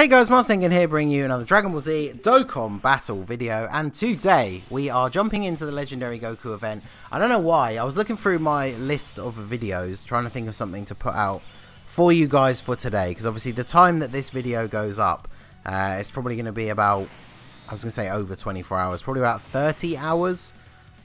Hey guys, Mustang here bringing you another Dragon Ball Z Dokkan battle video, and today we are jumping into the Legendary Goku event. I don't know why, I was looking through my list of videos trying to think of something to put out for you guys for today, because obviously the time that this video goes up, it's probably going to be about, I was going to say over 24 hours, probably about 30 hours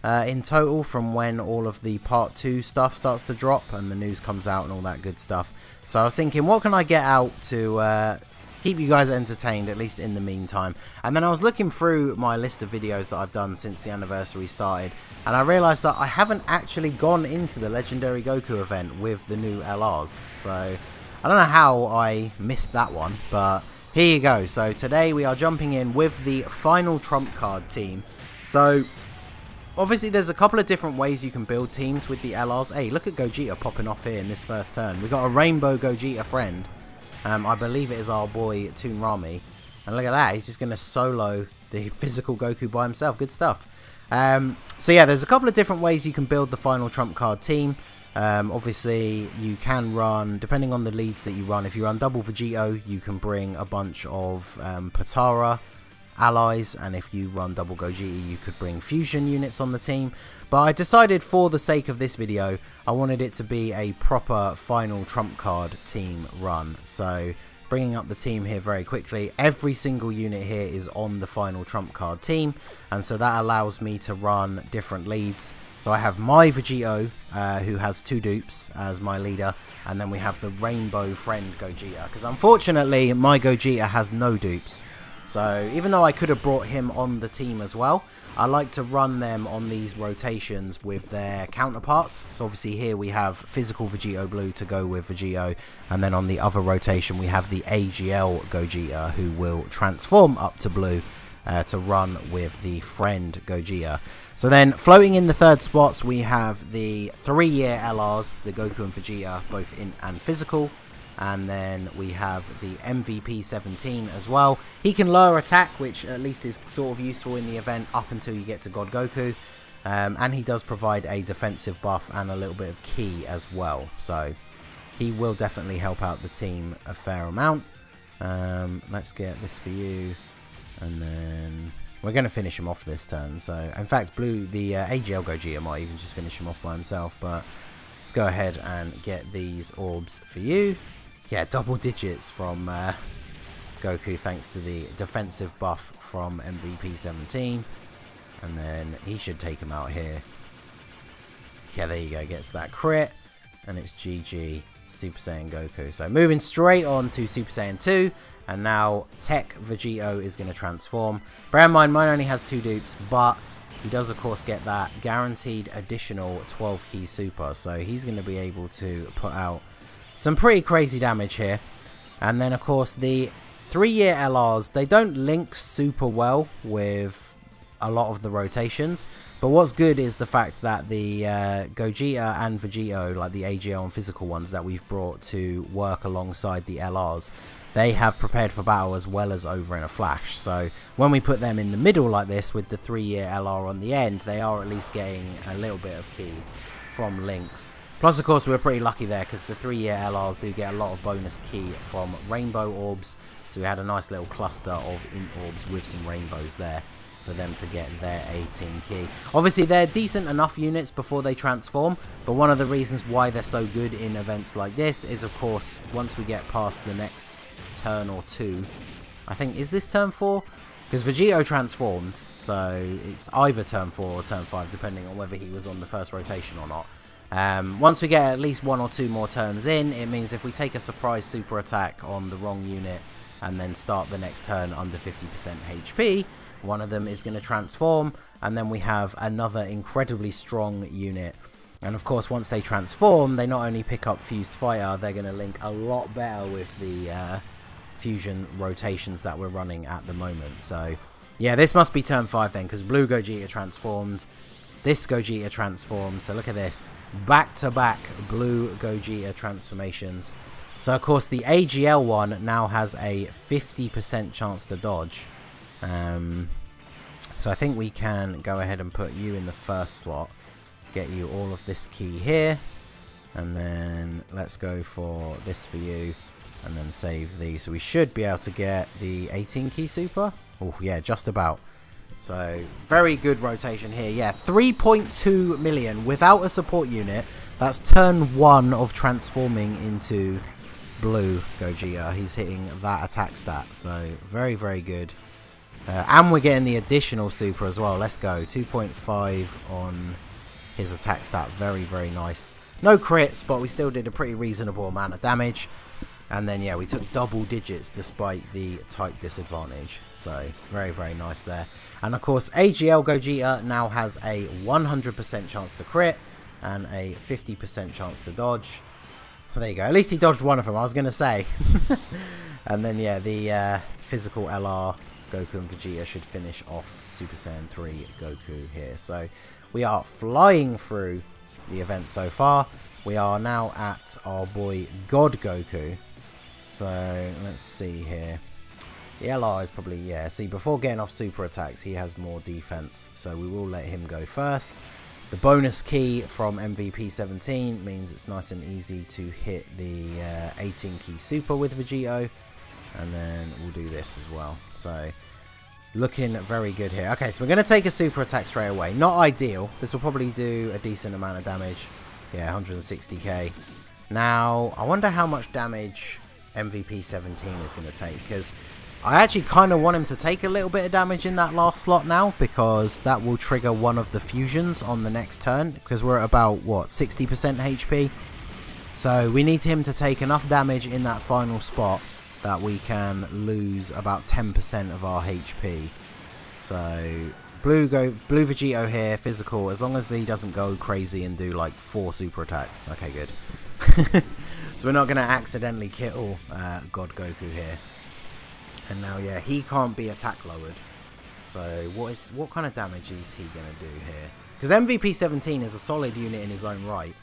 in total from when all of the part 2 stuff starts to drop and the news comes out and all that good stuff. So I was thinking, what can I get out to keep you guys entertained, at least in the meantime? And then I was looking through my list of videos that I've done since the anniversary started, and I realised that I haven't actually gone into the Legendary Goku event with the new LRs. So I don't know how I missed that one, but here you go. So today we are jumping in with the final trump card team. So obviously there's a couple of different ways you can build teams with the LRs. Hey, look at Gogeta popping off here in this first turn. We got a rainbow Gogeta friend. I believe it is our boy Toon Rami, and look at that, he's just going to solo the physical Goku by himself. Good stuff. So yeah, there's a couple of different ways you can build the final trump card team. Obviously you can run, depending on the leads that you run, if you run double Vegito you can bring a bunch of Potara allies, and if you run double Gogeta you could bring fusion units on the team. But I decided, for the sake of this video, I wanted it to be a proper final trump card team run. So bringing up the team here very quickly, every single unit here is on the final trump card team, and so that allows me to run different leads. So I have my Vegito, who has 2 dupes as my leader, and then we have the rainbow friend Gogeta, because unfortunately my Gogeta has no dupes. So even though I could have brought him on the team as well, I like to run them on these rotations with their counterparts. So obviously here we have physical Vegito Blue to go with Vegito, and then on the other rotation we have the AGL Gogeta, who will transform up to blue to run with the friend Gogeta. So then floating in the third spots we have the 3-year LRs, the Goku and Vegeta, both in and physical. And then we have the MVP 17 as well. He can lower attack, which at least is sort of useful in the event up until you get to God Goku. And he does provide a defensive buff and a little bit of ki as well. So he will definitely help out the team a fair amount. Let's get this for you. And then we're going to finish him off this turn. So in fact, the AGL Gogeta might even just finish him off by himself. But let's go ahead and get these orbs for you. Yeah, double digits from Goku thanks to the defensive buff from MVP 17. And then he should take him out here. Yeah, there you go. Gets that crit. And it's GG Super Saiyan Goku. So moving straight on to Super Saiyan 2. And now Tech Vegito is going to transform. Bear in mind, mine only has 2 dupes, but he does of course get that guaranteed additional 12 key super. So he's going to be able to put out some pretty crazy damage here. And then of course the 3-year LRs, they don't link super well with a lot of the rotations, but what's good is the fact that the Gogeta and Vegito, like the AGL and physical ones that we've brought to work alongside the LRs, they have prepared for battle as well as over in a flash. So when we put them in the middle like this with the 3-year LR on the end, they are at least getting a little bit of ki from links. Plus, of course, we were pretty lucky there because the 3-year LRs do get a lot of bonus ki from rainbow orbs. So we had a nice little cluster of int orbs with some rainbows there for them to get their 18 ki. Obviously, they're decent enough units before they transform. But one of the reasons why they're so good in events like this is, of course, once we get past the next turn or 2. I think, is this turn 4? Because Vegito transformed. So it's either turn 4 or turn 5, depending on whether he was on the first rotation or not. Once we get at least 1 or 2 more turns in, it means if we take a surprise super attack on the wrong unit and then start the next turn under 50% HP, one of them is going to transform, and then we have another incredibly strong unit. And of course, once they transform, they not only pick up Fused Fire, they're going to link a lot better with the fusion rotations that we're running at the moment. So yeah, this must be turn 5 then, because Blue Gogeta transformed. This Gogeta transformed, so look at this, back-to-back Blue Gogeta transformations. So of course the AGL one now has a 50% chance to dodge. So I think we can go ahead and put you in the first slot, get you all of this ki here, and then let's go for this for you. and then save these. So we should be able to get the 18 key super. Oh yeah, just about. So very good rotation here. Yeah, 3.2 million without a support unit. That's turn 1 of transforming into blue Gogeta. He's hitting that attack stat. So very, very good. And we're getting the additional super as well. Let's go. 2.5 on his attack stat. Very, very nice. No crits, but we still did a pretty reasonable amount of damage. And then, yeah, we took double digits despite the type disadvantage. So, very, very nice there. And, of course, AGL Gogeta now has a 100% chance to crit and a 50% chance to dodge. There you go. At least he dodged one of them, I was going to say. And then, yeah, the physical LR Goku and Vegeta should finish off Super Saiyan 3 Goku here. So, we are flying through the event so far. We are now at our boy God Goku. So let's see here. The LR is probably, yeah, see, before getting off super attacks he has more defense, so we will let him go first. The bonus key from MVP 17 means it's nice and easy to hit the 18 key super with Vegito, and then we'll do this as well. So looking very good here. Okay, so we're going to take a super attack straight away. Not ideal. This will probably do a decent amount of damage. Yeah, 160k. Now, I wonder how much damage MVP 17 is going to take, because I actually kind of want him to take a little bit of damage in that last slot now, because that will trigger one of the fusions on the next turn, because we're at about, what, 60% HP. So we need him to take enough damage in that final spot that we can lose about 10% of our HP. So Blue Vegito here, physical, as long as he doesn't go crazy and do like 4 super attacks. Okay, good. So we're not going to accidentally kill God Goku here. And now, yeah, he can't be attack lowered. So what kind of damage is he going to do here? Because MVP 17 is a solid unit in his own right.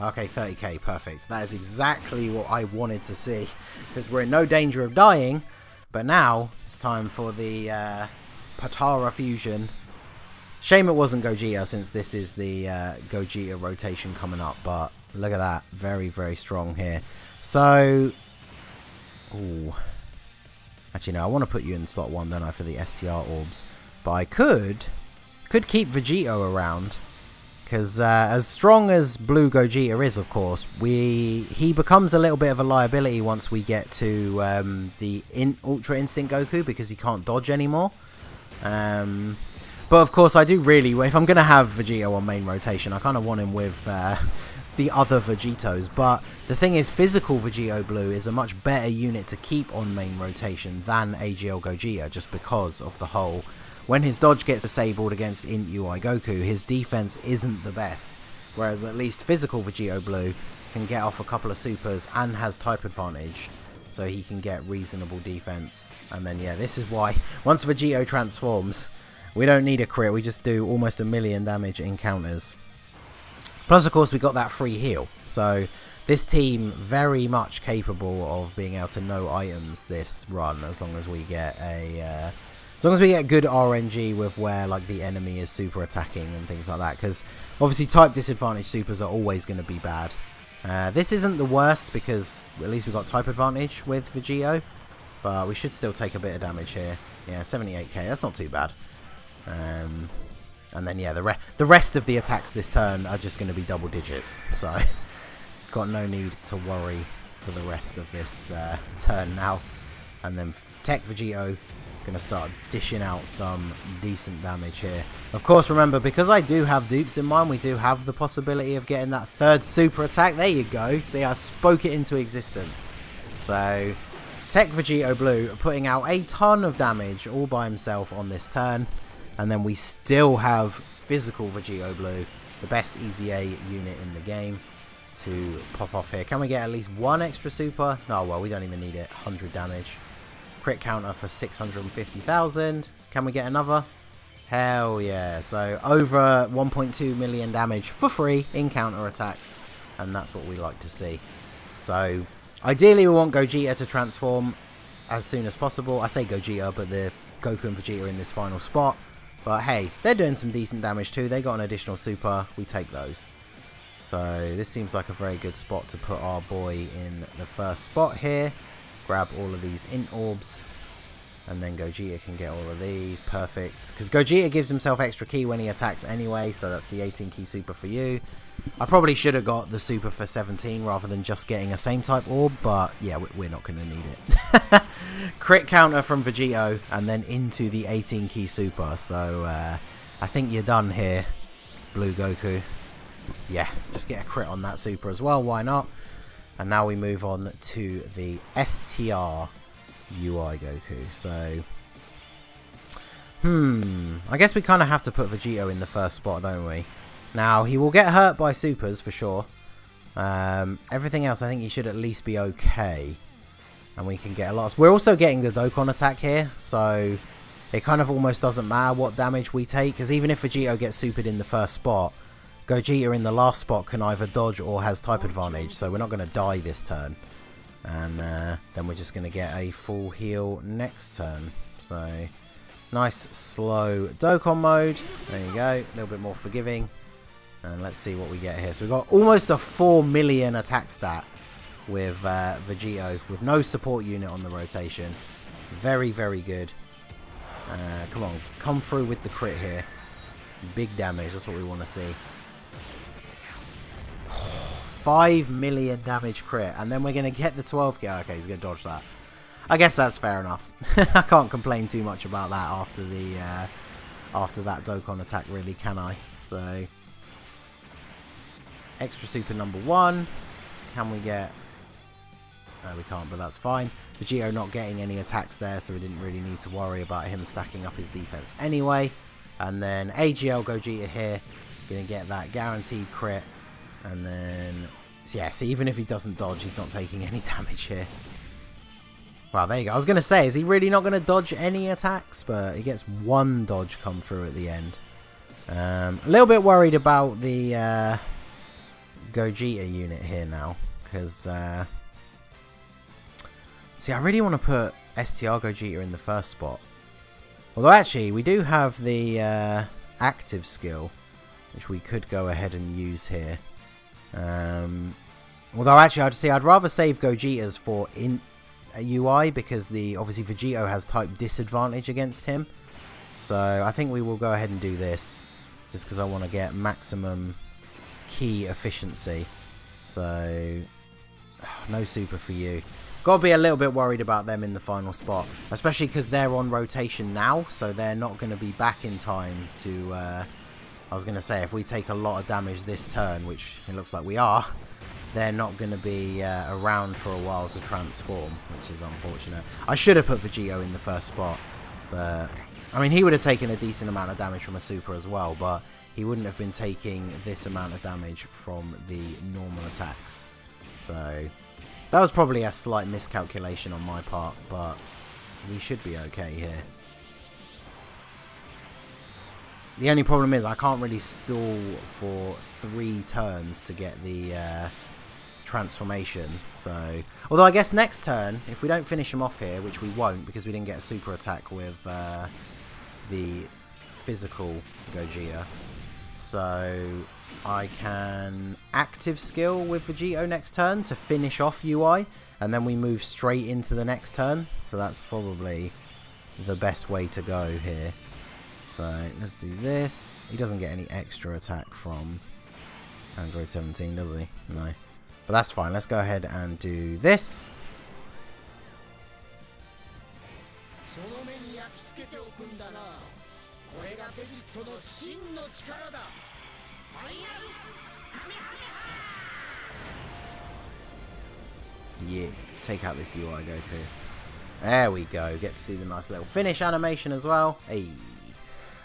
Okay, 30k, perfect. That is exactly what I wanted to see. Because we're in no danger of dying. But now, it's time for the Patara fusion. Shame it wasn't Gogeta, since this is the Gogeta rotation coming up. But look at that. Very, very strong here. So, ooh. Actually, no, I want to put you in slot 1, don't I, for the STR orbs. But I could keep Vegito around. Because as strong as Blue Gogeta is, of course, he becomes a little bit of a liability once we get to the Ultra Instinct Goku, because he can't dodge anymore. But of course, I do really, if I'm going to have Vegito on main rotation, I kind of want him with the other Vegetos. But the thing is, physical Vegito Blue is a much better unit to keep on main rotation than AGL Gogeta, just because of the whole... When his dodge gets disabled against Int UI Goku, his defense isn't the best. Whereas at least physical Vegito Blue can get off a couple of supers and has type advantage. So he can get reasonable defense. And then, yeah, this is why once Vegito transforms, we don't need a crit. We just do almost 1 million damage in counters. Plus, of course, we got that free heal. So this team very much capable of being able to no items this run, as long as we get a... as long as we get good RNG with where like the enemy is super attacking and things like that, because obviously type disadvantage supers are always going to be bad. This isn't the worst because at least we got type advantage with Vegito, but we should still take a bit of damage here. Yeah, 78k, that's not too bad. And then yeah, the rest of the attacks this turn are just going to be double digits, so got no need to worry for the rest of this turn now. And then Tech Vegito going to start dishing out some decent damage here. Of course, remember, because I do have dupes in mind, we do have the possibility of getting that third super attack. There you go. See, I spoke it into existence. So, Tech Vegito Blue putting out a ton of damage all by himself on this turn. And then we still have physical Vegito Blue, the best EZA unit in the game, to pop off here. Can we get at least one extra super? No, well, we don't even need it. 100 damage. Crit counter for 650,000. Can we get another? Hell yeah. So over 1.2 million damage for free in counter attacks. And that's what we like to see. So ideally we want Gogeta to transform as soon as possible. I say Gogeta, but the Goku and Vegeta are in this final spot. But hey, they're doing some decent damage too. They got an additional super. We take those. So this seems like a very good spot to put our boy in the first spot here. Grab all of these int orbs. And then Gogeta can get all of these. Perfect. Because Gogeta gives himself extra ki when he attacks anyway. So that's the 18 ki super for you. I probably should have got the super for 17 rather than just getting a same type orb. But yeah, we're not going to need it. Crit counter from Vegito. And then into the 18 ki super. So I think you're done here, Blue Goku. Yeah, just get a crit on that super as well. Why not? And now we move on to the STR UI Goku. So, I guess we kind of have to put Vegito in the first spot, don't we? Now, he will get hurt by supers for sure. Everything else, I think he should at least be okay. And we can get a lot. We're also getting the Dokkan attack here, so it kind of almost doesn't matter what damage we take. Because even if Vegito gets supered in the first spot, Gogeta in the last spot can either dodge or has type advantage. So we're not going to die this turn. And then we're just going to get a full heal next turn. So, nice slow Dokkan mode. There you go. A little bit more forgiving. And let's see what we get here. So we've got almost a 4 million attack stat with Vegito. With no support unit on the rotation. Very, very good. Come on. Come through with the crit here. Big damage. That's what we want to see. 5 million damage crit, and then we're going to get the 12 ki. Okay, he's going to dodge that. I guess that's fair enough. I can't complain too much about that after the after that Dokkan attack, really, can I? So, extra super number 1. Can we get... No, we can't, but that's fine. Vegito not getting any attacks there, so we didn't really need to worry about him stacking up his defense anyway. And then AGL Gogeta here, going to get that guaranteed crit. And then, yeah, see, even if he doesn't dodge, he's not taking any damage here. Wow, there you go. I was going to say, is he really not going to dodge any attacks? But he gets one dodge come through at the end. A little bit worried about the Gogeta unit here now. Because, see, I really want to put STR Gogeta in the first spot. Although, actually, we do have the active skill, which we could go ahead and use here. Although actually I'd rather save Gogeta's for in UI because obviously Vegito has type disadvantage against him. So I think we will go ahead and do this just because I want to get maximum ki efficiency. So no super for you. Got to be a little bit worried about them in the final spot, especially because they're on rotation now, so they're not going to be back in time to I was going to say, if we take a lot of damage this turn, which it looks like we are, they're not going to be around for a while to transform, which is unfortunate. I should have put Vegito in the first spot, but, I mean, he would have taken a decent amount of damage from a super as well, but he wouldn't have been taking this amount of damage from the normal attacks. So, that was probably a slight miscalculation on my part, but we should be okay here. The only problem is I can't really stall for 3 turns to get the transformation. So, although I guess next turn, if we don't finish him off here, which we won't because we didn't get a super attack with the physical Gogeta, so I can active skill with Vegito next turn to finish off UI, and then we move straight into the next turn. So that's probably the best way to go here. So let's do this. He doesn't get any extra attack from Android 17, does he? No. But that's fine. Let's go ahead and do this. Yeah, take out this UI Goku. There we go. Get to see the nice little finish animation as well. Hey.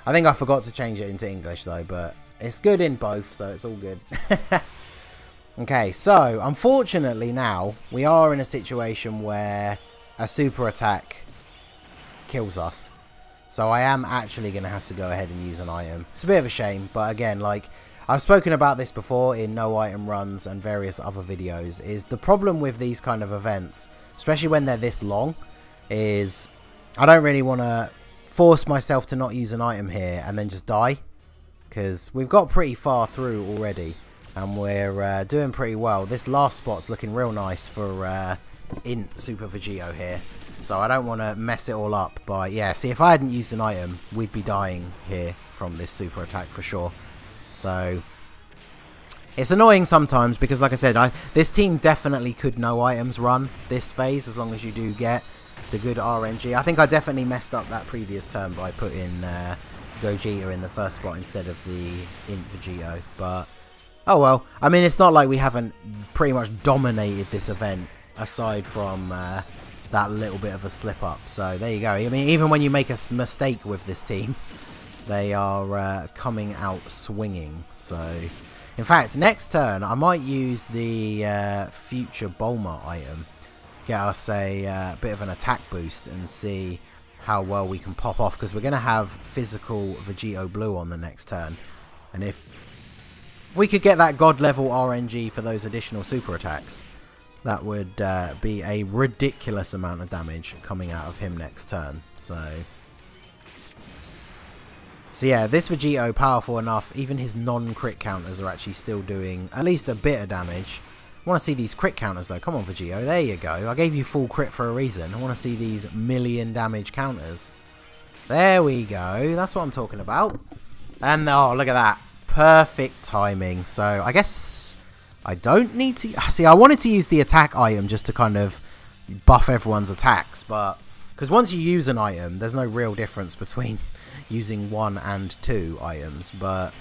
I think I forgot to change it into English though, but it's good in both, so it's all good. Okay, so unfortunately now we are in a situation where a super attack kills us. So I am actually going to have to go ahead and use an item. It's a bit of a shame, but again, like I've spoken about this before in no item runs and various other videos, is the problem with these kind of events, especially when they're this long, is I don't really want to force myself to not use an item here and then just die, because we've got pretty far through already and we're doing pretty well. This last spot's looking real nice for Int Super Vegito here. So I don't want to mess it all up by... Yeah, see, if I hadn't used an item, we'd be dying here from this super attack for sure. So it's annoying sometimes because, like I said, this team definitely could no items run this phase as long as you do get the good RNG. I think I definitely messed up that previous turn by putting GOGETA in the first spot instead of the Int Vegito. But, oh well. I mean, it's not like we haven't pretty much dominated this event aside from that little bit of a slip up. So there you go. I mean, even when you make a mistake with this team, they are coming out swinging. So, in fact, next turn I might use the future Bulma item, get us a bit of an attack boost, and see how well we can pop off, because we're going to have physical Vegito Blue on the next turn, and if we could get that god level RNG for those additional super attacks, that would be a ridiculous amount of damage coming out of him next turn. So yeah, this Vegito, powerful enough. Even his non-crit counters are actually still doing at least a bit of damage. I want to see these crit counters though. Come on, Vegito. There you go. I gave you full crit for a reason. I want to see these million damage counters. There we go. That's what I'm talking about. And oh, look at that. Perfect timing. So I guess I don't need to... See, I wanted to use the attack item just to kind of buff everyone's attacks, but... Because once you use an item, there's no real difference between using 1 and 2 items, but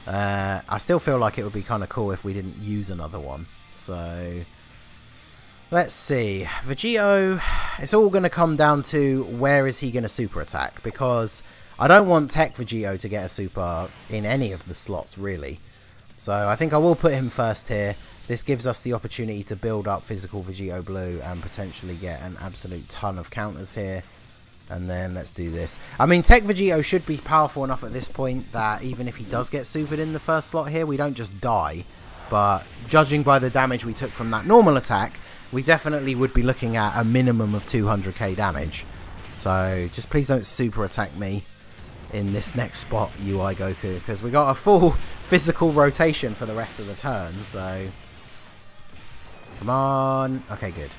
I still feel like it would be kind of cool if we didn't use another one. So let's see. Vegito, it's all going to come down to where is he going to super attack, because I don't want Tech Vegito to get a super in any of the slots really. So I think I will put him first here. This gives us the opportunity to build up physical Vegito Blue and potentially get an absolute ton of counters here. And then let's do this. I mean, Tech Vegito should be powerful enough at this point that even if he does get supered in the first slot here, we don't just die. But judging by the damage we took from that normal attack, we definitely would be looking at a minimum of 200k damage. So just please don't super attack me in this next spot, UI Goku, because we got a full physical rotation for the rest of the turn. So come on. Okay, good.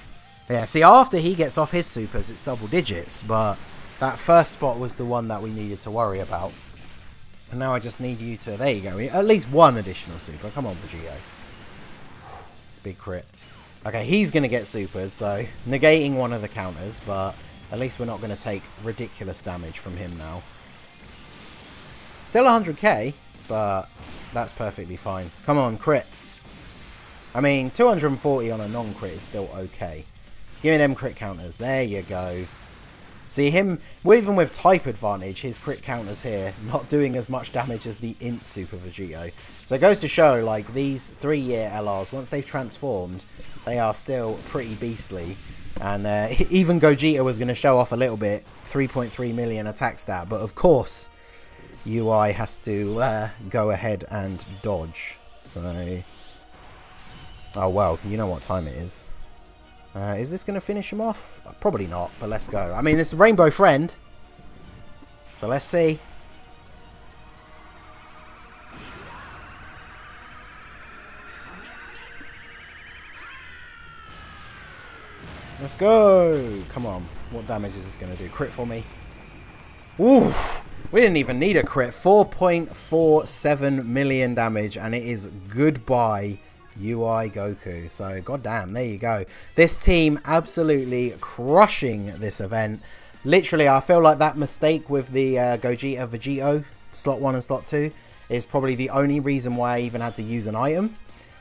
Yeah, see, after he gets off his supers, it's double digits, but that first spot was the one that we needed to worry about. And now I just need you to... There you go. At least one additional super. Come on, Vegito. Big crit. Okay, he's going to get supered, so negating one of the counters, but at least we're not going to take ridiculous damage from him now. Still 100k, but that's perfectly fine. Come on, crit. I mean, 240 on a non-crit is still okay. Give me them crit counters. There you go. See him, even with type advantage, his crit counters here not doing as much damage as the Int Super Vegito. So it goes to show, like, these 3-year LRs, once they've transformed, they are still pretty beastly. And even Gogeta was going to show off a little bit, 3.3 million attack stat. But of course, UI has to go ahead and dodge. So, oh well, you know what time it is. Is this going to finish him off? Probably not, but let's go. I mean, it's Rainbow Friend. So let's see. Let's go. Come on. What damage is this going to do? Crit for me. Oof. We didn't even need a crit. 4.47 million damage, and it is goodbye UI Goku. So goddamn, there you go. This team absolutely crushing this event. Literally, I feel like that mistake with the GOGETA Vegito slot 1 and slot 2 is probably the only reason why I even had to use an item.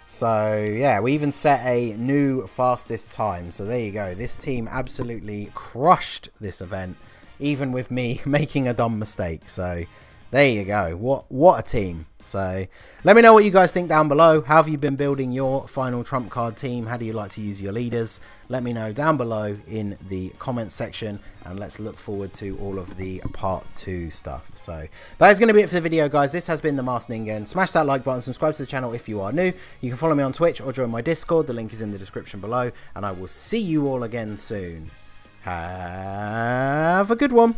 So yeah, we even set a new fastest time. So there you go. This team absolutely crushed this event, even with me making a dumb mistake. So there you go. What a team. So let me know what you guys think down below. How have you been building your final trump card team? How do you like to use your leaders? Let me know down below in the comments section, and let's look forward to all of the part 2 stuff. So that is going to be it for the video, guys. This has been the Masked Ningen. Smash that like button, subscribe to the channel if you are new. You can follow me on Twitch or join my Discord. The link is in the description below, and I will see you all again soon. Have a good one.